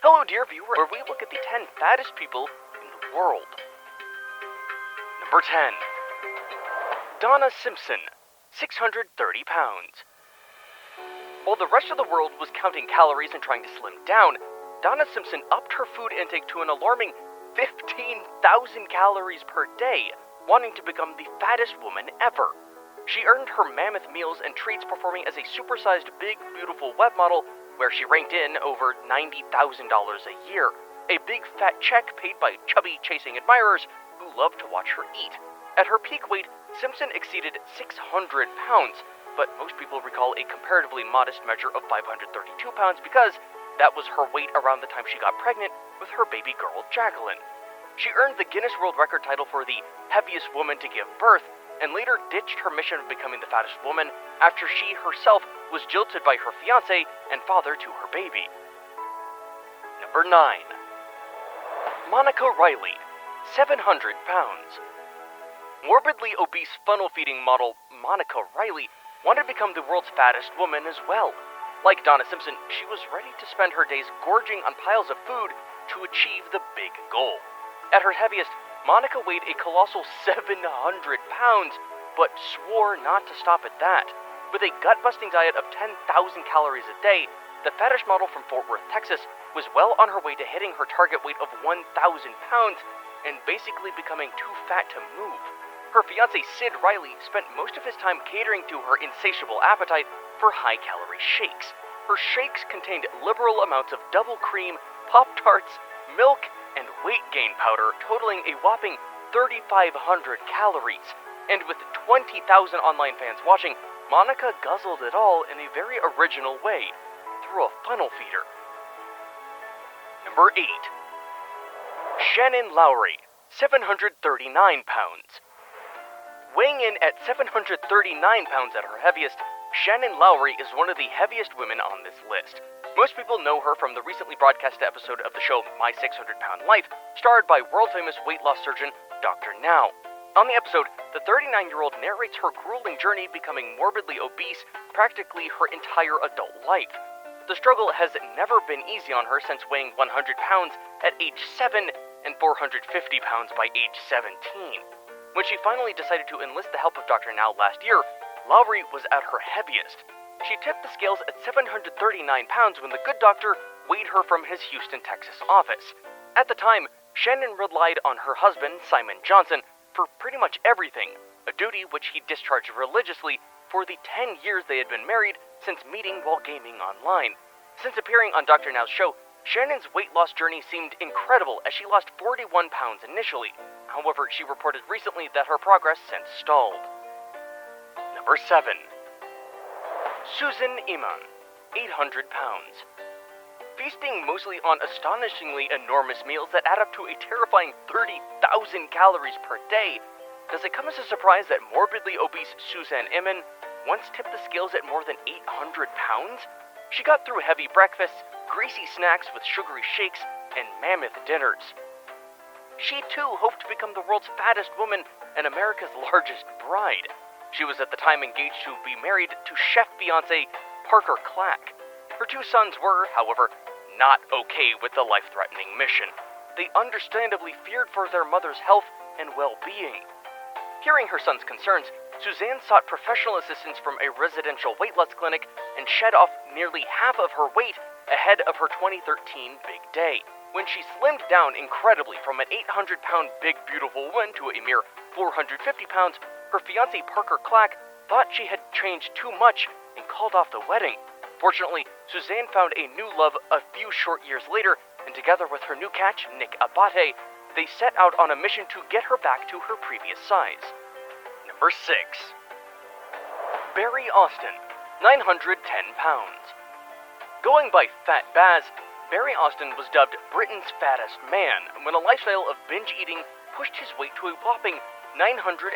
Hello, dear viewer, where we look at the 10 fattest people in the world. Number 10. Donna Simpson, 630 pounds. While the rest of the world was counting calories and trying to slim down, Donna Simpson upped her food intake to an alarming 15,000 calories per day, wanting to become the fattest woman ever. She earned her mammoth meals and treats performing as a supersized Big Beautiful web model, where she ranked in over $90,000 a year, a big fat check paid by chubby chasing admirers who love to watch her eat. At her peak weight, Simpson exceeded 600 pounds, but most people recall a comparatively modest measure of 532 pounds because that was her weight around the time she got pregnant with her baby girl, Jacqueline. She earned the Guinness World Record title for the heaviest woman to give birth, and later ditched her mission of becoming the fattest woman after she herself was jilted by her fiancé and father to her baby. Number 9. Monica Riley, 700 pounds. Morbidly obese funnel-feeding model Monica Riley wanted to become the world's fattest woman as well. Like Donna Simpson, she was ready to spend her days gorging on piles of food to achieve the big goal. At her heaviest, Monica weighed a colossal 700 pounds, but swore not to stop at that. With a gut-busting diet of 10,000 calories a day, the fetish model from Fort Worth, Texas, was well on her way to hitting her target weight of 1,000 pounds and basically becoming too fat to move. Her fiancé, Sid Riley, spent most of his time catering to her insatiable appetite for high-calorie shakes. Her shakes contained liberal amounts of double cream, Pop-Tarts, milk, and weight gain powder, totaling a whopping 3,500 calories. And with 20,000 online fans watching, Monica guzzled it all in a very original way, through a funnel feeder. Number 8. Shannon Lowry, 739 pounds. Weighing in at 739 pounds at her heaviest, Shannon Lowry is one of the heaviest women on this list. Most people know her from the recently broadcast episode of the show My 600-Pound Life, starred by world-famous weight loss surgeon Dr. Now. On the episode, the 39-year-old narrates her grueling journey becoming morbidly obese practically her entire adult life. The struggle has never been easy on her since weighing 100 pounds at age 7 and 450 pounds by age 17. When she finally decided to enlist the help of Dr. Now last year, Lowry was at her heaviest. She tipped the scales at 739 pounds when the good doctor weighed her from his Houston, Texas office. At the time, Shannon relied on her husband, Simon Johnson, for pretty much everything, a duty which he discharged religiously for the 10 years they had been married since meeting while gaming online. Since appearing on Dr. Now's show, Shannon's weight loss journey seemed incredible as she lost 41 pounds initially. However, she reported recently that her progress since stalled. Number 7. Susan Iman, 800 pounds. Feasting mostly on astonishingly enormous meals that add up to a terrifying 30,000 calories per day, does it come as a surprise that morbidly obese Susan Iman once tipped the scales at more than 800 pounds? She got through heavy breakfasts, greasy snacks with sugary shakes, and mammoth dinners. She too hoped to become the world's fattest woman and America's largest bride. She was at the time engaged to be married to chef fiancé Parker Clack. Her 2 sons were, however, not okay with the life-threatening mission. They understandably feared for their mother's health and well-being. Hearing her sons' concerns, Suzanne sought professional assistance from a residential weight loss clinic and shed off nearly half of her weight ahead of her 2013 big day. When she slimmed down incredibly from an 800-pound big beautiful woman to a mere 450 pounds, her fiancé Parker Clack thought she had changed too much and called off the wedding. Fortunately, Suzanne found a new love a few short years later, and together with her new catch, Nick Abate, they set out on a mission to get her back to her previous size. Number 6. Barry Austin, 910 pounds. Going by Fat Baz, Barry Austin was dubbed Britain's fattest man when a lifestyle of binge eating pushed his weight to a whopping 910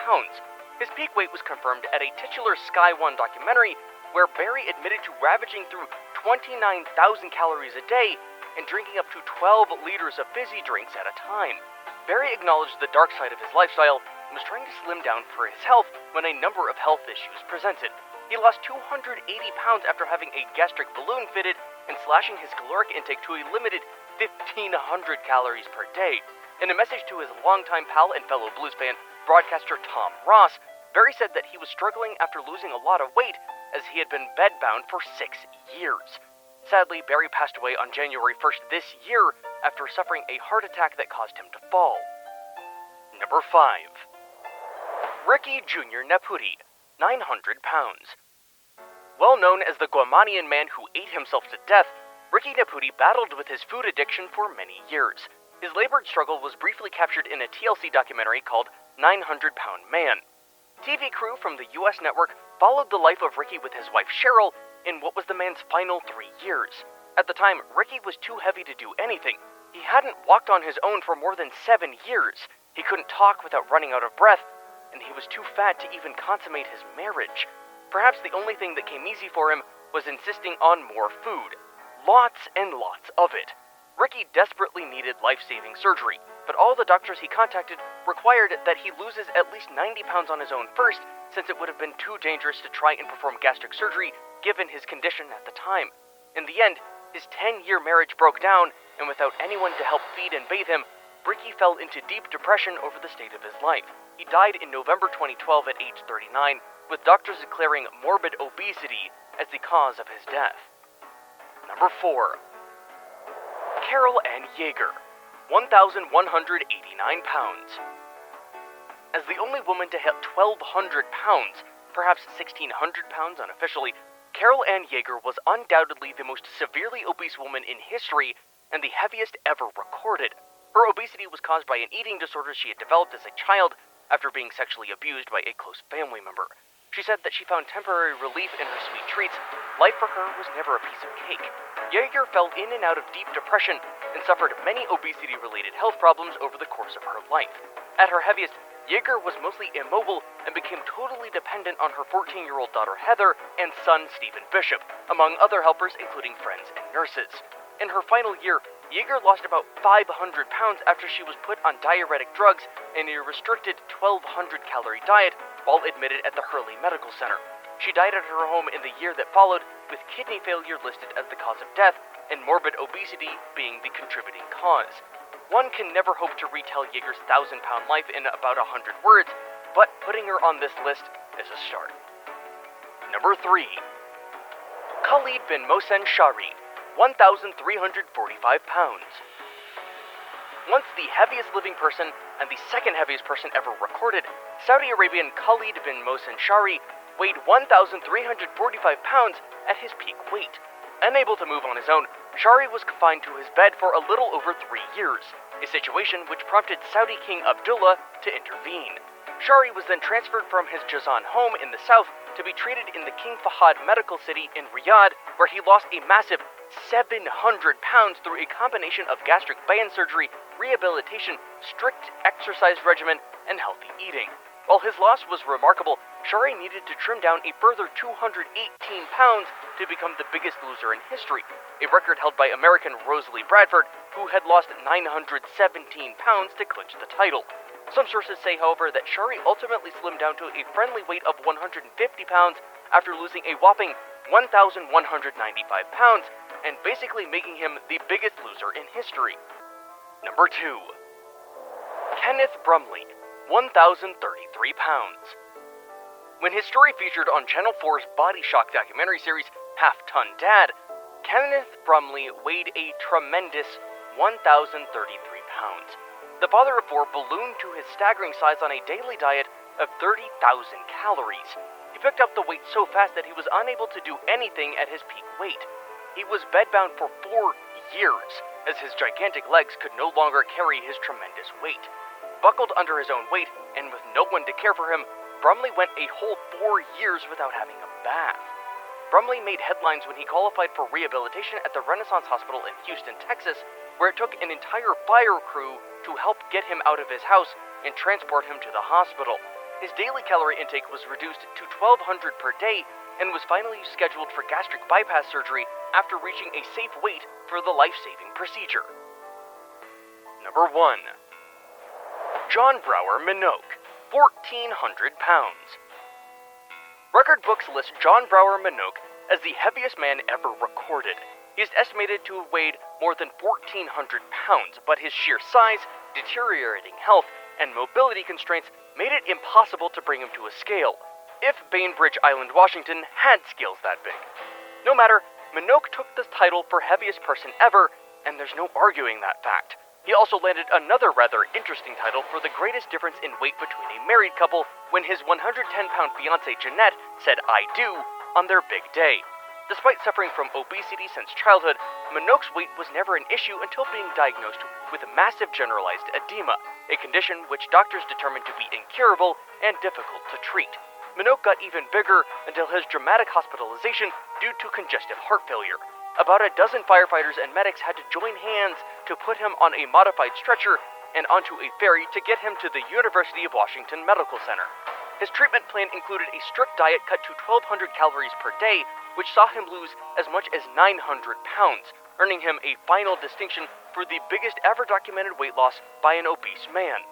pounds. His peak weight was confirmed at a titular Sky One documentary where Barry admitted to ravaging through 29,000 calories a day and drinking up to 12 liters of fizzy drinks at a time. Barry acknowledged the dark side of his lifestyle and was trying to slim down for his health when a number of health issues presented. He lost 280 pounds after having a gastric balloon fitted and slashing his caloric intake to a limited 1,500 calories per day. In a message to his longtime pal and fellow blues fan, broadcaster Tom Ross, Berry said that he was struggling after losing a lot of weight as he had been bedbound for 6 years. Sadly, Berry passed away on January 1st this year after suffering a heart attack that caused him to fall. Number 5. Ricky Jr. Naputi, 900 pounds. Well known as the Guamanian man who ate himself to death, Ricky Naputi battled with his food addiction for many years. His labored struggle was briefly captured in a TLC documentary called 900 Pound Man. TV crew from the US network followed the life of Ricky with his wife Cheryl in what was the man's final 3 years. At the time, Ricky was too heavy to do anything. He hadn't walked on his own for more than 7 years. He couldn't talk without running out of breath, and he was too fat to even consummate his marriage. Perhaps the only thing that came easy for him was insisting on more food. Lots and lots of it. Ricky desperately needed life-saving surgery, but all the doctors he contacted required that he loses at least 90 pounds on his own first, since it would have been too dangerous to try and perform gastric surgery given his condition at the time. In the end, his 10-year marriage broke down, and without anyone to help feed and bathe him, Ricky fell into deep depression over the state of his life. He died in November 2012 at age 39, with doctors declaring morbid obesity as the cause of his death. Number 4. Carol Ann Yeager, 1,189 pounds. As the only woman to hit 1,200 pounds, perhaps 1,600 pounds unofficially, Carol Ann Yeager was undoubtedly the most severely obese woman in history and the heaviest ever recorded. Her obesity was caused by an eating disorder she had developed as a child after being sexually abused by a close family member. She said that she found temporary relief in her sweet treats. Life for her was never a piece of cake. Yeager fell in and out of deep depression and suffered many obesity-related health problems over the course of her life. At her heaviest, Yeager was mostly immobile and became totally dependent on her 14-year-old daughter Heather and son Stephen Bishop, among other helpers including friends and nurses. In her final year, Yeager lost about 500 pounds after she was put on diuretic drugs and a restricted 1,200-calorie diet while admitted at the Hurley Medical Center. She died at her home in the year that followed, with kidney failure listed as the cause of death and morbid obesity being the contributing cause. One can never hope to retell Yeager's 1,000-pound life in about 100 words, but putting her on this list is a start. Number 3. Khalid bin Mohsen Shahri, 1,345 pounds. Once the heaviest living person and the second heaviest person ever recorded, Saudi Arabian Khalid bin Mohsen Shahri weighed 1,345 pounds at his peak weight. Unable to move on his own, Shahri was confined to his bed for a little over 3 years, a situation which prompted Saudi King Abdullah to intervene. Shahri was then transferred from his Jazan home in the south to be treated in the King Fahad Medical City in Riyadh, where he lost a massive 700 pounds through a combination of gastric band surgery, rehabilitation, strict exercise regimen, and healthy eating. While his loss was remarkable, Shahri needed to trim down a further 218 pounds to become the biggest loser in history, a record held by American Rosalie Bradford, who had lost 917 pounds to clinch the title. Some sources say, however, that Shahri ultimately slimmed down to a friendly weight of 150 pounds after losing a whopping 1,195 pounds, and basically making him the biggest loser in history. Number 2. Kenneth Brumley, 1,033 pounds. When his story featured on Channel 4's Body Shock documentary series, Half Ton Dad, Kenneth Brumley weighed a tremendous 1,033 pounds. The father of 4 ballooned to his staggering size on a daily diet of 30,000 calories. He picked up the weight so fast that he was unable to do anything at his peak weight. He was bedbound for 4 years, as his gigantic legs could no longer carry his tremendous weight. Buckled under his own weight, and with no one to care for him, Brumley went a whole 4 years without having a bath. Brumley made headlines when he qualified for rehabilitation at the Renaissance Hospital in Houston, Texas, where it took an entire fire crew to help get him out of his house and transport him to the hospital. His daily calorie intake was reduced to 1,200 per day and was finally scheduled for gastric bypass surgery after reaching a safe weight for the life-saving procedure. Number 1. John Brower Minogue, 1,400 pounds. Record books list John Brower Minogue as the heaviest man ever recorded. He is estimated to have weighed more than 1,400 pounds, but his sheer size, deteriorating health, and mobility constraints made it impossible to bring him to a scale, if Bainbridge Island, Washington had scales that big. No matter, Minogue took the title for heaviest person ever, and there's no arguing that fact. He also landed another rather interesting title for the greatest difference in weight between a married couple when his 110-pound fiancée Jeanette said "I do" on their big day. Despite suffering from obesity since childhood, Minogue's weight was never an issue until being diagnosed with massive generalized edema, a condition which doctors determined to be incurable and difficult to treat. Minogue got even bigger until his dramatic hospitalization due to congestive heart failure. About a dozen firefighters and medics had to join hands to put him on a modified stretcher and onto a ferry to get him to the University of Washington Medical Center. His treatment plan included a strict diet cut to 1,200 calories per day, which saw him lose as much as 900 pounds, earning him a final distinction for the biggest ever documented weight loss by an obese man.